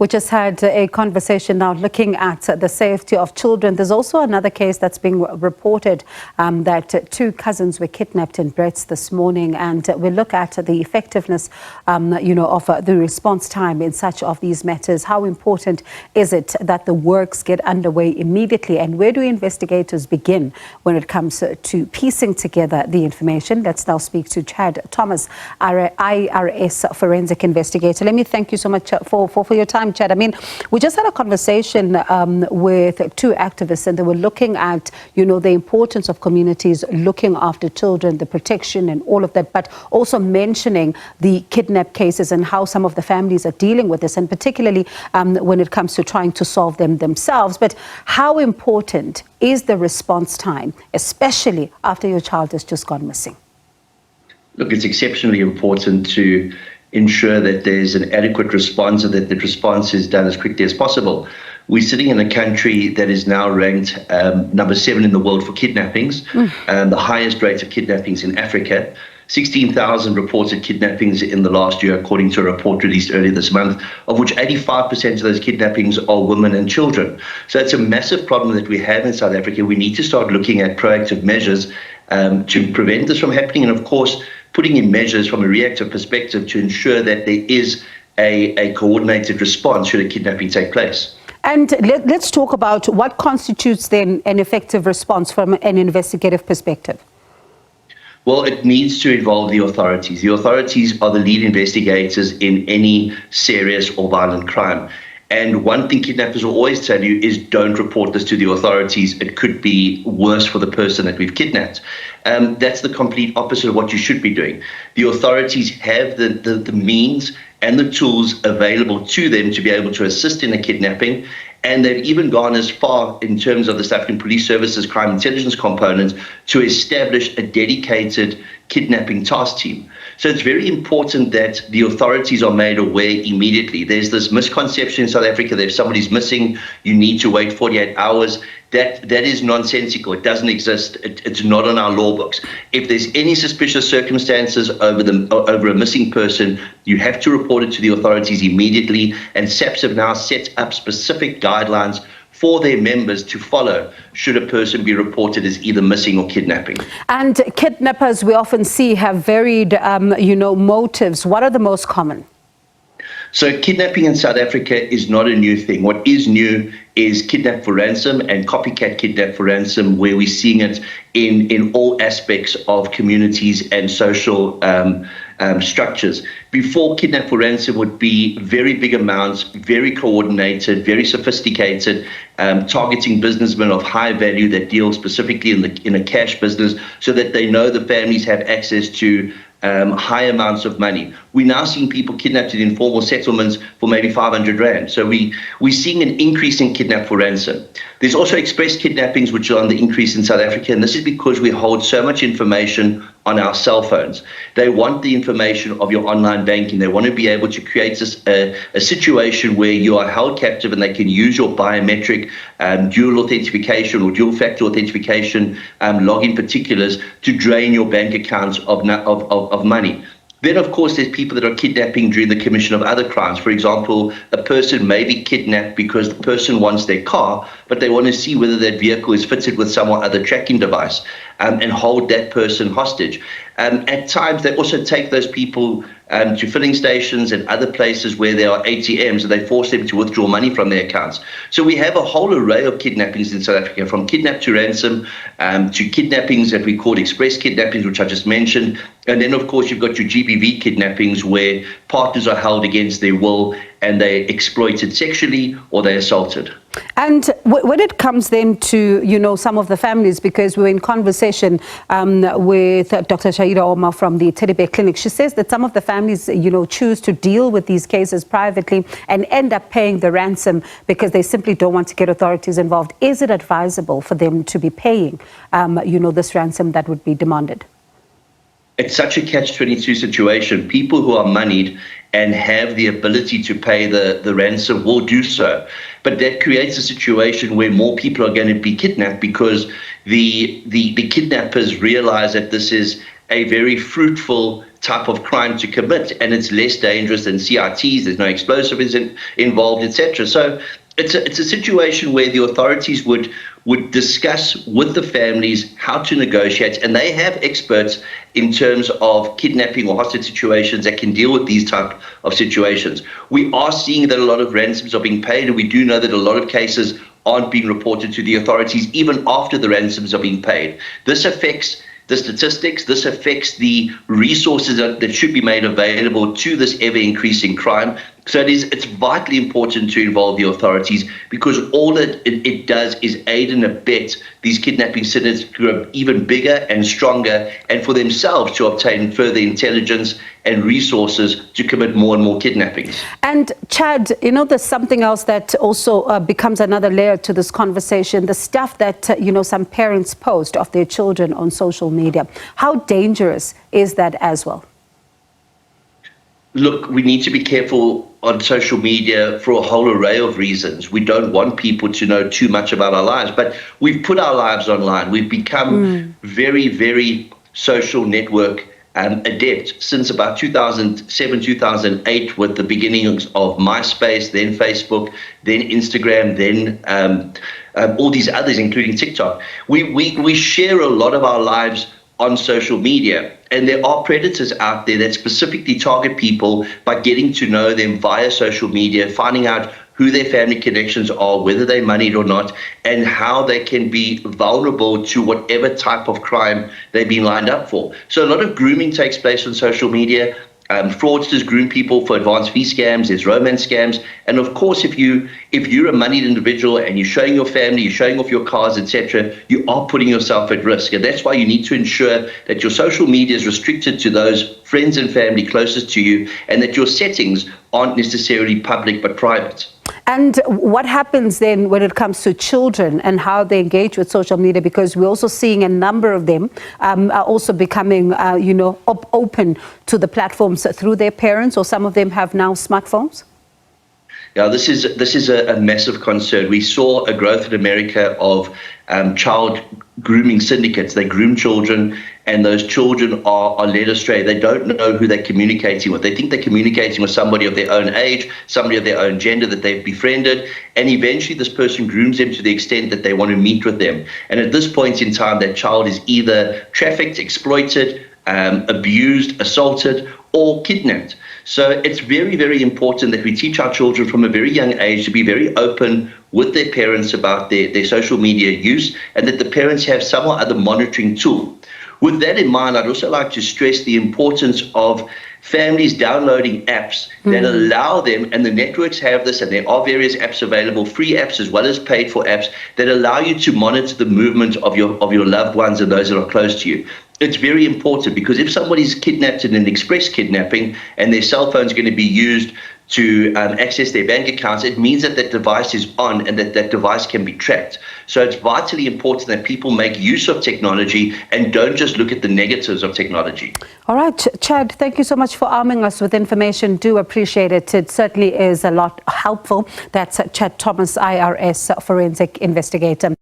We just had a conversation now looking at the safety of children. There's also another case that's being reported that two cousins were kidnapped in Brits this morning, and we look at the effectiveness, of the response time in such of these matters. How important is it that the works get underway immediately, and where do investigators begin when it comes to piecing together the information? Let's now speak to Chad Thomas, our IRS forensic investigator. Let me thank you so much for your time, Chad. I mean, we just had a conversation with two activists, and they were looking at, the importance of communities looking after children, the protection and all of that, but also mentioning the kidnap cases and how some of the families are dealing with this, and particularly when it comes to trying to solve them themselves. But how important is the response time, especially after your child has just gone missing? Look, it's exceptionally important to ensure that there's an adequate response and that the response is done as quickly as possible. We're sitting in a country that is now ranked number 7 in the world for kidnappings, the highest rate of kidnappings in Africa. 16,000 reported kidnappings in the last year, according to a report released earlier this month, of which 85% of those kidnappings are women and children. So it's a massive problem that we have in South Africa. We need to start looking at proactive measures to prevent this from happening, and of course, putting in measures from a reactive perspective to ensure that there is a coordinated response should a kidnapping take place. And let's talk about what constitutes then an effective response from an investigative perspective. Well, it needs to involve the authorities. The authorities are the lead investigators in any serious or violent crime. And one thing kidnappers will always tell you is don't report this to the authorities. It could be worse for the person that we've kidnapped. That's the complete opposite of what you should be doing. The authorities have the means and the tools available to them to be able to assist in a kidnapping. And they've even gone as far in terms of the South African Police Service's crime intelligence component to establish a dedicated kidnapping task team. So it's very important that the authorities are made aware immediately. There's this misconception in South Africa that if somebody's missing, you need to wait 48 hours. That is nonsensical. It doesn't exist. It's not on our law books. If there's any suspicious circumstances over a missing person, you have to report it to the authorities immediately. And SABC have now set up specific guidelines for their members to follow should a person be reported as either missing or kidnapping. And kidnappers, we often see, have varied, motives. What are the most common? So kidnapping in South Africa is not a new thing. What is new is kidnap for ransom and copycat kidnap for ransom, where we're seeing it in all aspects of communities and social structures. Before, kidnap for ransom would be very big amounts, very coordinated, very sophisticated, targeting businessmen of high value that deal specifically in a cash business, so that they know the families have access to high amounts of money. We're now seeing people kidnapped in informal settlements for maybe 500 rand. So we're seeing an increase in kidnap for ransom. There's also express kidnappings, which are on the increase in South Africa, and this is because we hold so much information on our cell phones. They want the information of your online banking. They want to be able to create a situation where you are held captive and they can use your biometric dual authentication or dual factor authentication login particulars to drain your bank accounts of money. Then, of course, there's people that are kidnapping during the commission of other crimes. For example, a person may be kidnapped because the person wants their car, but they want to see whether that vehicle is fitted with some other tracking device and hold that person hostage. At times, they also take those people to filling stations and other places where there are ATMs, and they force them to withdraw money from their accounts. So we have a whole array of kidnappings in South Africa, from kidnap to ransom, to kidnappings that we call express kidnappings, which I just mentioned. And then, of course, you've got your GBV kidnappings, where partners are held against their will and they're exploited sexually or they're assaulted. And when it comes then to, some of the families, because we're in conversation with Dr. Shaida Omar from the Teddy Bear Clinic, she says that some of the families, choose to deal with these cases privately and end up paying the ransom because they simply don't want to get authorities involved. Is it advisable for them to be paying, this ransom that would be demanded? It's such a catch-22 situation. People who are moneyed and have the ability to pay the ransom will do so. But that creates a situation where more people are going to be kidnapped because the kidnappers realize that this is a very fruitful type of crime to commit, and it's less dangerous than CITs. There's no explosives involved, etc. So it's a situation where the authorities would discuss with the families how to negotiate, and they have experts in terms of kidnapping or hostage situations that can deal with these type of situations. We are seeing that a lot of ransoms are being paid, and we do know that a lot of cases aren't being reported to the authorities even after the ransoms are being paid. This affects the statistics, this affects the resources that should be made available to this ever-increasing crime. So it's vitally important to involve the authorities, because all it does is aid and abet these kidnapping syndicates to grow even bigger and stronger, and for themselves to obtain further intelligence and resources to commit more and more kidnappings. And Chad, there's something else that also becomes another layer to this conversation, the stuff that, some parents post of their children on social media. How dangerous is that as well? Look, we need to be careful on social media for a whole array of reasons. We don't want people to know too much about our lives, but we've put our lives online. We've become very, very social network adept since about 2007, 2008, with the beginnings of MySpace, then Facebook, then Instagram, then all these others, including TikTok. We share a lot of our lives on social media, and there are predators out there that specifically target people by getting to know them via social media, finding out who their family connections are, whether they're moneyed or not, and how they can be vulnerable to whatever type of crime they've been lined up for. So a lot of grooming takes place on social media. Fraudsters groom people for advance fee scams, there's romance scams, and of course if you're a moneyed individual and you're showing your family, you're showing off your cars, etc., you are putting yourself at risk. And that's why you need to ensure that your social media is restricted to those friends and family closest to you, and that your settings aren't necessarily public but private. And what happens then when it comes to children and how they engage with social media? Because we're also seeing a number of them are also becoming, open to the platforms through their parents, or some of them have now smartphones. Yeah, this is a massive concern. We saw a growth in America of child grooming syndicates. They groom children, and those children are led astray. They don't know who they're communicating with. They think they're communicating with somebody of their own age, somebody of their own gender that they've befriended, and eventually this person grooms them to the extent that they want to meet with them. And at this point in time, that child is either trafficked, exploited, abused, assaulted, or kidnapped. So it's very, very important that we teach our children from a very young age to be very open with their parents about their social media use, and that the parents have some or other monitoring tool. With that in mind, I'd also like to stress the importance of families downloading apps that allow them, and the networks have this, and there are various apps available, free apps as well as paid for apps, that allow you to monitor the movement of your loved ones and those that are close to you. It's very important, because if somebody's kidnapped in an express kidnapping and their cell phone is going to be used to access their bank accounts, it means that device is on and that device can be tracked. So it's vitally important that people make use of technology and don't just look at the negatives of technology. All right, Chad, thank you so much for arming us with information. Do appreciate it. It certainly is a lot helpful. That's Chad Thomas, IRS forensic investigator.